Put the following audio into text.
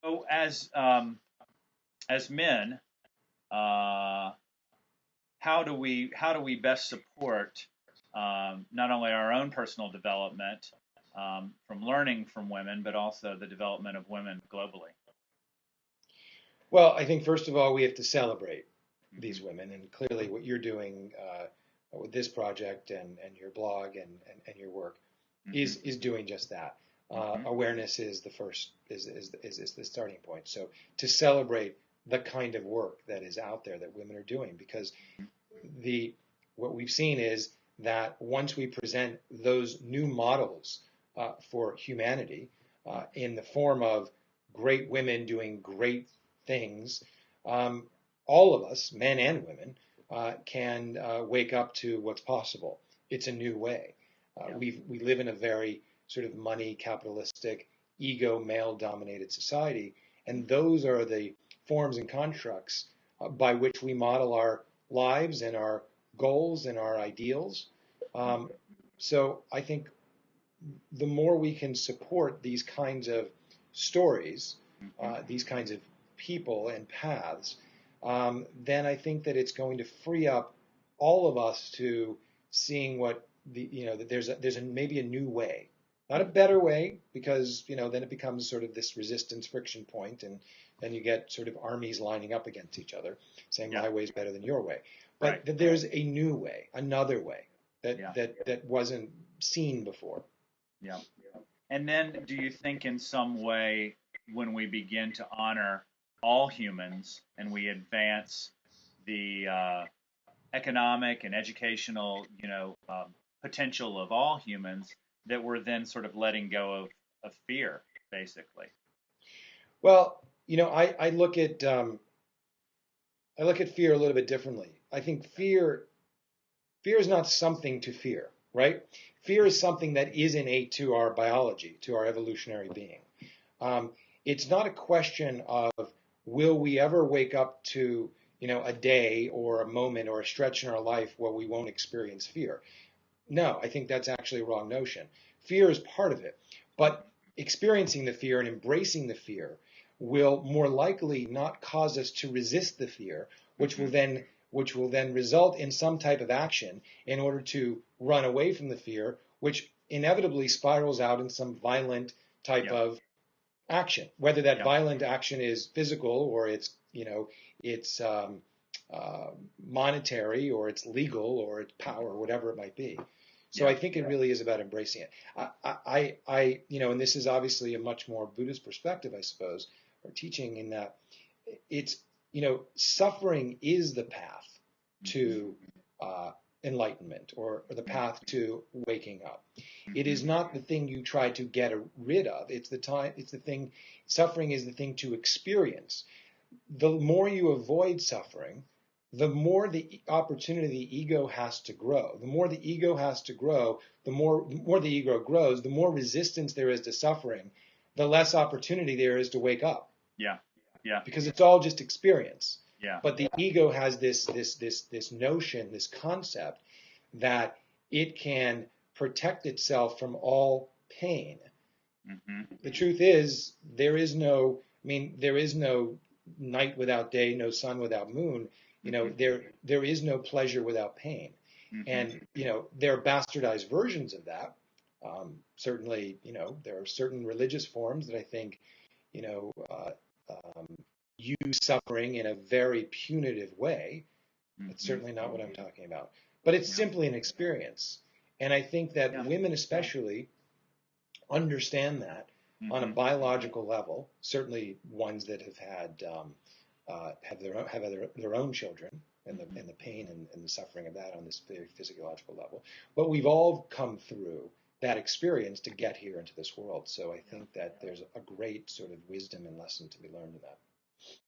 So as men, uh, how do we best support not only our own personal development from learning from women, but also the development of women globally? Well, I think first of all, we have to celebrate Hmm. these women, and clearly what you're doing with this project and your blog and your work Hmm. is doing just that. Hmm. Awareness is the first is the starting point. So to celebrate the kind of work that is out there that women are doing, because the what we've seen is that once we present those new models for humanity in the form of great women doing great things, um, all of us, men and women, can wake up to what's possible. It's a new way. Yeah. We live in a very sort of money capitalistic, ego male dominated society, and Hmm. those are the forms and constructs by which we model our lives and our goals and our ideals. Um, so I think the more we can support these kinds of stories, Hmm. these kinds of people and paths, then I think that it's going to free up all of us to seeing what that there's maybe a new way, not a better way, because then it becomes sort of this resistance friction point, and then you get sort of armies lining up against each other, saying Yeah. my way is better than your way, Right. but that there's a new way, another way Yeah. that wasn't seen before. Yeah. And then, do you think in some way, when we begin to honor all humans and we advance the economic and educational, potential of all humans, that we're then sort of letting go of fear, basically? Well, I look at fear a little bit differently. I think fear is not something to fear, right? Fear is something that is innate to our biology, to our evolutionary being. Um, it's not a question of will we ever wake up to a day or a moment or a stretch in our life where we won't experience fear. No, I think that's actually a wrong notion. Fear is part of it, but experiencing the fear and embracing the fear will more likely not cause us to resist the fear, Hmm. which will then result in some type of action in order to run away from the fear, which inevitably spirals out in some violent type Yeah. of action, whether that Yeah. violent action is physical or it's uh, monetary or it's legal or it's power, whatever it might be. So Yeah. I think it really is about embracing it. And this is obviously a much more Buddhist perspective, I suppose, or teaching in that it's, suffering is the path Hmm. to uh, enlightenment or the path to waking up. It Hmm. is not the thing you try to get rid of. It's the thing, suffering is the thing to experience. The more you avoid suffering, the more the opportunity the ego has to grow. The more the ego has to grow, the more the ego grows, the more resistance there is to suffering, the less opportunity there is to wake up, Yeah. Yeah. because it's all just experience. Yeah. But the ego has this notion, this concept that it can protect itself from all pain. Hmm. The truth is, there is no night without day, no sun without moon. Hmm. There is no pleasure without pain. Hmm. And, there are bastardized versions of that. Certainly, there are certain religious forms that I think, you know, uh, um, use suffering in a very punitive way. That's Hmm. certainly not what I'm talking about. But it's Yeah. simply an experience. And I think that Yeah. women, especially, understand that on a Hmm. biological level. Certainly, ones that have had their own children Hmm. and the pain and the suffering of that on this very physiological level. But we've all come through that experience to get here into this world. So I Yeah. think that there's a great sort of wisdom and lesson to be learned in that.